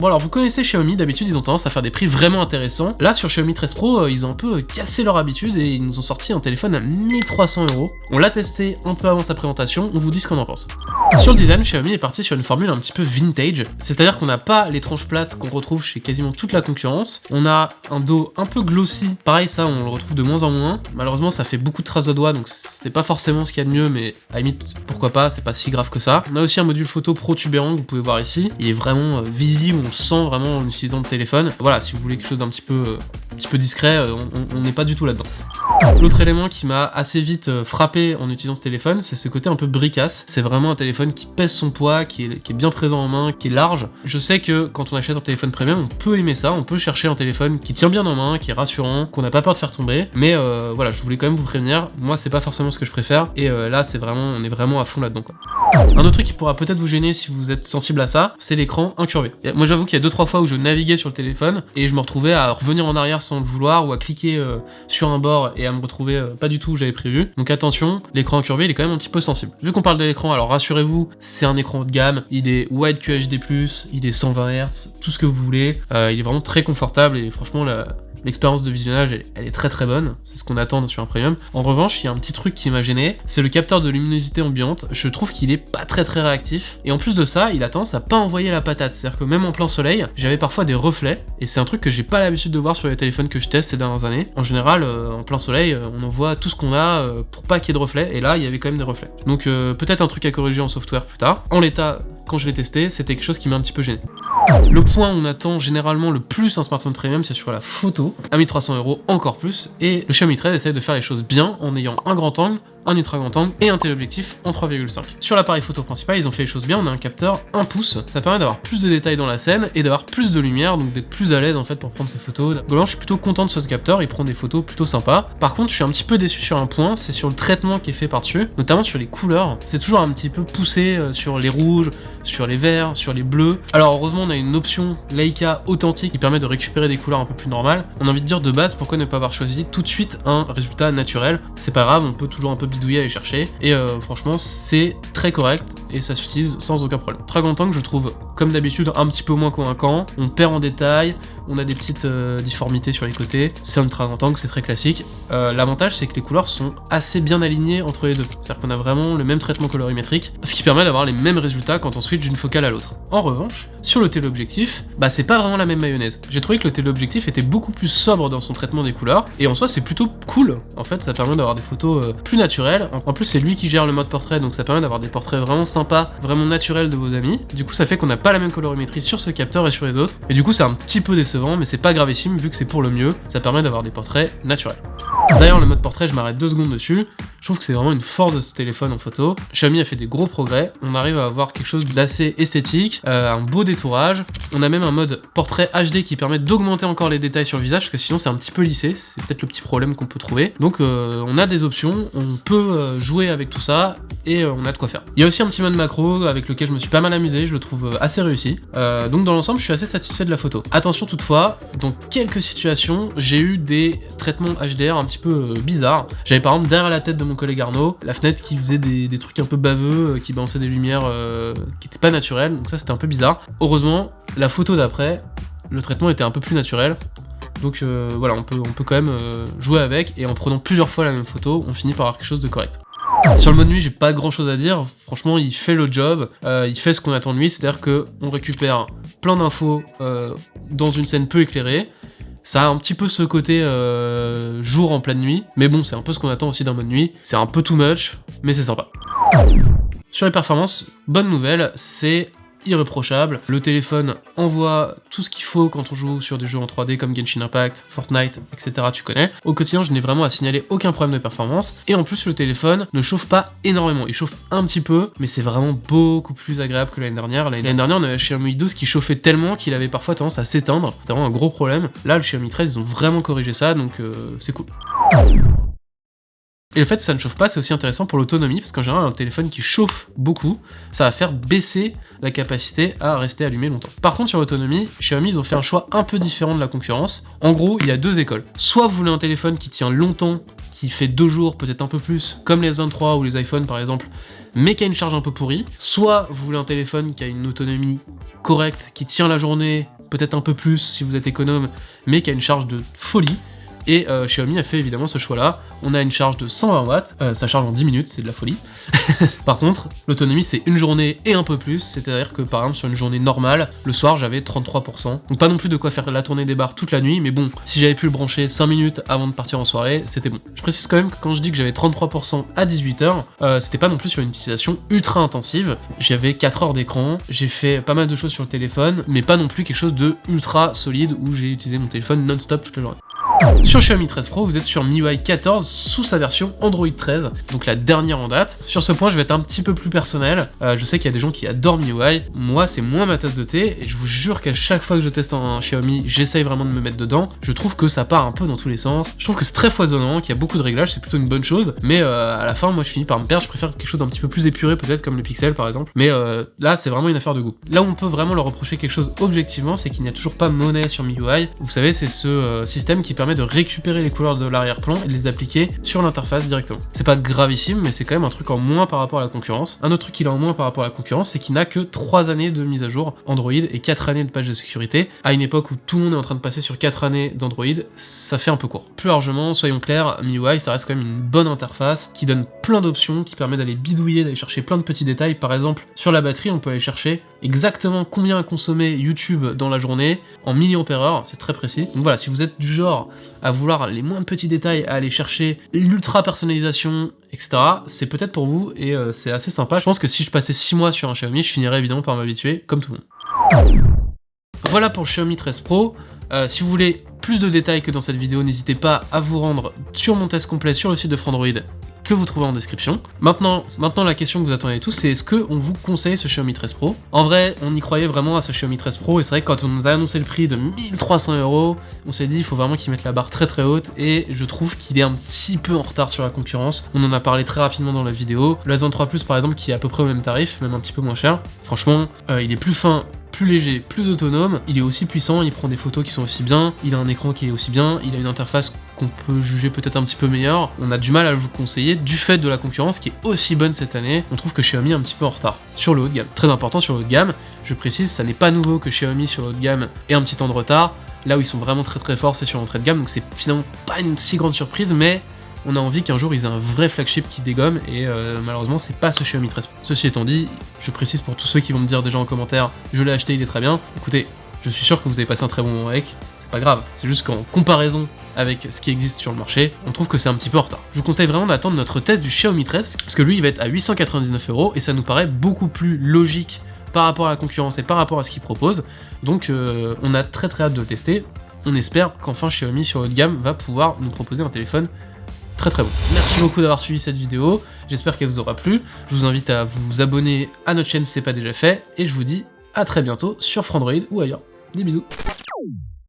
Bon alors vous connaissez Xiaomi, d'habitude ils ont tendance à faire des prix vraiment intéressants. Là sur Xiaomi 13 Pro, ils ont un peu cassé leur habitude et ils nous ont sorti un téléphone à 1300€. On l'a testé un peu avant sa présentation, on vous dit ce qu'on en pense. Sur le design, Xiaomi est parti sur une formule un petit peu vintage, c'est-à-dire qu'on n'a pas les tranches plates qu'on retrouve chez quasiment toute la concurrence. On a un dos un peu glossy, pareil ça on le retrouve de moins en moins. Malheureusement ça fait beaucoup de traces de doigts donc c'est pas forcément ce qu'il y a de mieux, mais à la limite pourquoi pas, c'est pas si grave que ça. On a aussi un module photo protubérant que vous pouvez voir ici, il est vraiment visible, on le sent vraiment en utilisant le téléphone. Voilà, si vous voulez quelque chose d'un petit peu discret, on n'est pas du tout là-dedans. L'autre élément qui m'a assez vite frappé en utilisant ce téléphone, c'est ce côté un peu bricasse. C'est vraiment un téléphone qui pèse son poids, qui est bien présent en main, qui est large. Je sais que quand on achète un téléphone premium, on peut aimer ça, on peut chercher un téléphone qui tient bien en main, qui est rassurant, qu'on n'a pas peur de faire tomber. Mais voilà, je voulais quand même vous prévenir, moi c'est pas forcément ce que je préfère, et là on est vraiment à fond là-dedans quoi. Un autre truc qui pourra peut-être vous gêner si vous êtes sensible à ça, c'est l'écran incurvé. Moi j'avoue qu'il y a 2-3 fois où je naviguais sur le téléphone et je me retrouvais à revenir en arrière sans le vouloir ou à cliquer sur un bord et à me retrouver pas du tout où j'avais prévu. Donc attention, l'écran incurvé il est quand même un petit peu sensible. Vu qu'on parle de l'écran, alors rassurez-vous, c'est un écran haut de gamme, il est Wide QHD+, il est 120 Hz, tout ce que vous voulez, il est vraiment très confortable et franchement l'expérience de visionnage elle est très très bonne, c'est ce qu'on attend sur un premium. En revanche, il y a un petit truc qui m'a gêné, c'est le capteur de luminosité ambiante. Je trouve qu'il est pas très réactif, et en plus de ça, il a tendance à pas envoyer la patate, c'est-à-dire que même en plein soleil, j'avais parfois des reflets, et c'est un truc que j'ai pas l'habitude de voir sur les téléphones que je teste ces dernières années. En général, en plein soleil, on envoie tout ce qu'on a pour pas qu'il y ait de reflets, et là, il y avait quand même des reflets. Donc peut-être un truc à corriger en software plus tard. En l'état, quand je l'ai testé, c'était quelque chose qui m'a un petit peu gêné. Le point où on attend généralement le plus un smartphone premium, c'est sur la photo, à 1300€ encore plus, et le Xiaomi 13 essaie de faire les choses bien en ayant un grand angle, un ultra grand angle et un téléobjectif en 3,5. Sur l'appareil photo principal, ils ont fait les choses bien, on a un capteur 1 pouce, ça permet d'avoir plus de détails dans la scène et d'avoir plus de lumière, donc d'être plus à l'aise en fait pour prendre ces photos. Globalement, je suis plutôt content de ce capteur, il prend des photos plutôt sympas. Par contre, je suis un petit peu déçu sur un point, c'est sur le traitement qui est fait par-dessus, notamment sur les couleurs. C'est toujours un petit peu poussé sur les rouges, sur les verts, sur les bleus. Alors heureusement, on a une option Leica authentique qui permet de récupérer des couleurs un peu plus normales. On a envie de dire de base, pourquoi ne pas avoir choisi tout de suite un résultat naturel? C'est pas grave, on peut toujours un peu bidouiller, aller chercher, et franchement c'est très correct et ça s'utilise sans aucun problème. Très content que je trouve, comme d'habitude, un petit peu moins convaincant, on perd en détail, on a des petites difformités sur les côtés, c'est un ultra grand angle, c'est très classique. L'avantage c'est que les couleurs sont assez bien alignées entre les deux, c'est-à-dire qu'on a vraiment le même traitement colorimétrique, ce qui permet d'avoir les mêmes résultats quand on switch d'une focale à l'autre. En revanche, sur le téléobjectif, bah c'est pas vraiment la même mayonnaise. J'ai trouvé que le téléobjectif était beaucoup plus sobre dans son traitement des couleurs, et en soi c'est plutôt cool, en fait ça permet d'avoir des photos plus naturelles. En plus c'est lui qui gère le mode portrait, donc ça permet d'avoir des portraits vraiment sympas, vraiment naturels de vos amis. Du coup ça fait qu'on n'a pas la même colorimétrie sur ce capteur et sur les autres, et du coup c'est un petit peu décevant, mais c'est pas gravissime vu que c'est pour le mieux, ça permet d'avoir des portraits naturels. D'ailleurs le mode portrait, je m'arrête 2 secondes dessus, je trouve que c'est vraiment une force de ce téléphone en photo. Xiaomi a fait des gros progrès, on arrive à avoir quelque chose d'assez esthétique, un beau détourage, on a même un mode portrait HD qui permet d'augmenter encore les détails sur le visage, parce que sinon c'est un petit peu lissé, c'est peut-être le petit problème qu'on peut trouver. Donc on a des options, on peut jouer avec tout ça, et on a de quoi faire. Il y a aussi un petit mode macro avec lequel je me suis pas mal amusé, je le trouve assez réussi. Donc dans l'ensemble je suis assez satisfait de la photo. Attention toutefois, dans quelques situations, j'ai eu des traitements HDR un petit peu bizarres. J'avais par exemple derrière la tête de mon collègue Arnaud, la fenêtre qui faisait des trucs un peu baveux, qui balançait des lumières qui étaient pas naturelles, donc ça c'était un peu bizarre. Heureusement, la photo d'après, le traitement était un peu plus naturel. Donc voilà, on peut quand même jouer avec, et en prenant plusieurs fois la même photo, on finit par avoir quelque chose de correct. Sur le mode nuit, j'ai pas grand chose à dire, franchement il fait le job, il fait ce qu'on attend de lui, c'est-à-dire qu'on récupère plein d'infos dans une scène peu éclairée. Ça a un petit peu ce côté jour en pleine nuit, mais bon c'est un peu ce qu'on attend aussi d'un mode nuit, c'est un peu too much, mais c'est sympa. Sur les performances, bonne nouvelle, c'est irréprochable. Le téléphone envoie tout ce qu'il faut quand on joue sur des jeux en 3D comme Genshin Impact, Fortnite, etc. Tu connais. Au quotidien, je n'ai vraiment à signaler aucun problème de performance. Et en plus, le téléphone ne chauffe pas énormément. Il chauffe un petit peu, mais c'est vraiment beaucoup plus agréable que l'année dernière. L'année dernière, on avait un Xiaomi 12 qui chauffait tellement qu'il avait parfois tendance à s'éteindre. C'est vraiment un gros problème. Là, le Xiaomi 13, ils ont vraiment corrigé ça, donc c'est cool. Et le fait que ça ne chauffe pas, c'est aussi intéressant pour l'autonomie, parce qu'en général, un téléphone qui chauffe beaucoup, ça va faire baisser la capacité à rester allumé longtemps. Par contre, sur l'autonomie, Xiaomi, ils ont fait un choix un peu différent de la concurrence. En gros, il y a deux écoles. Soit vous voulez un téléphone qui tient longtemps, qui fait 2 jours, peut-être un peu plus, comme les S23 ou les iPhones par exemple, mais qui a une charge un peu pourrie. Soit vous voulez un téléphone qui a une autonomie correcte, qui tient la journée, peut-être un peu plus si vous êtes économe, mais qui a une charge de folie. Et Xiaomi a fait évidemment ce choix-là. On a une charge de 120 watts, ça charge en 10 minutes, c'est de la folie. Par contre, l'autonomie c'est une journée et un peu plus, c'est-à-dire que par exemple sur une journée normale, le soir j'avais 33%. Donc pas non plus de quoi faire la tournée des bars toute la nuit, mais bon, si j'avais pu le brancher 5 minutes avant de partir en soirée, c'était bon. Je précise quand même que quand je dis que j'avais 33% à 18h, c'était pas non plus sur une utilisation ultra intensive. J'avais 4 heures d'écran, j'ai fait pas mal de choses sur le téléphone, mais pas non plus quelque chose de ultra solide où j'ai utilisé mon téléphone non-stop toute la journée. Sur Xiaomi 13 Pro, vous êtes sur MIUI 14 sous sa version Android 13, donc la dernière en date. Sur ce point, je vais être un petit peu plus personnel. Je sais qu'il y a des gens qui adorent MIUI. Moi, c'est moins ma tasse de thé, et je vous jure qu'à chaque fois que je teste un Xiaomi, j'essaye vraiment de me mettre dedans. Je trouve que ça part un peu dans tous les sens. Je trouve que c'est très foisonnant, qu'il y a beaucoup de réglages, c'est plutôt une bonne chose. Mais à la fin, moi, je finis par me perdre. Je préfère quelque chose d'un petit peu plus épuré, peut-être comme le Pixel par exemple. Mais là, c'est vraiment une affaire de goût. Là où on peut vraiment leur reprocher quelque chose objectivement, c'est qu'il n'y a toujours pas monnaie sur MIUI. Vous savez, c'est ce système qui permet de récupérer les couleurs de l'arrière-plan et de les appliquer sur l'interface directement. C'est pas gravissime, mais c'est quand même un truc en moins par rapport à la concurrence. Un autre truc qu'il a en moins par rapport à la concurrence, c'est qu'il n'a que 3 années de mise à jour Android et 4 années de patch de sécurité. À une époque où tout le monde est en train de passer sur 4 années d'Android, ça fait un peu court. Plus largement, soyons clairs, MIUI, ça reste quand même une bonne interface qui donne plein d'options, qui permet d'aller bidouiller, d'aller chercher plein de petits détails. Par exemple, sur la batterie, on peut aller chercher exactement combien a consommé YouTube dans la journée en milliampères-heure, c'est très précis. Donc voilà, si vous êtes du genre à vouloir les moins petits détails, à aller chercher l'ultra personnalisation, etc., c'est peut-être pour vous et c'est assez sympa. Je pense que si je passais 6 mois sur un Xiaomi, je finirais évidemment par m'habituer, comme tout le monde. Voilà pour le Xiaomi 13 Pro. Si vous voulez plus de détails que dans cette vidéo, n'hésitez pas à vous rendre sur mon test complet sur le site de Frandroid que vous trouvez en description. Maintenant la question que vous attendez tous, c'est est-ce qu'on vous conseille ce Xiaomi 13 Pro? En vrai, on y croyait vraiment à ce Xiaomi 13 Pro, et c'est vrai que quand on nous a annoncé le prix de 1300€, on s'est dit il faut vraiment qu'ils mettent la barre très très haute, et je trouve qu'il est un petit peu en retard sur la concurrence. On en a parlé très rapidement dans la vidéo. Le S23 Plus par exemple, qui est à peu près au même tarif, même un petit peu moins cher, franchement, il est plus fin, plus léger, plus autonome, il est aussi puissant, il prend des photos qui sont aussi bien, il a un écran qui est aussi bien, il a une interface qu'on peut juger peut-être un petit peu meilleure. On a du mal à vous conseiller du fait de la concurrence qui est aussi bonne cette année. On trouve que Xiaomi est un petit peu en retard sur le haut de gamme. Très important sur le haut de gamme, je précise, ça n'est pas nouveau que Xiaomi sur le haut de gamme ait un petit temps de retard. Là où ils sont vraiment très très forts, c'est sur l'entrée de gamme, donc c'est finalement pas une si grande surprise, mais on a envie qu'un jour ils aient un vrai flagship qui dégomme, et malheureusement c'est pas ce Xiaomi 13 Pro. Ceci étant dit, je précise pour tous ceux qui vont me dire déjà en commentaire je l'ai acheté, il est très bien, écoutez, je suis sûr que vous avez passé un très bon moment avec, c'est pas grave, c'est juste qu'en comparaison avec ce qui existe sur le marché, on trouve que c'est un petit peu en retard. Je vous conseille vraiment d'attendre notre test du Xiaomi 13, parce que lui il va être à 899€, et ça nous paraît beaucoup plus logique par rapport à la concurrence et par rapport à ce qu'il propose, donc on a très très hâte de le tester. On espère qu'enfin Xiaomi sur haut de gamme va pouvoir nous proposer un téléphone très très bon. Merci beaucoup d'avoir suivi cette vidéo, j'espère qu'elle vous aura plu. Je vous invite à vous abonner à notre chaîne si ce n'est pas déjà fait, et je vous dis à très bientôt sur Frandroid ou ailleurs. Des bisous.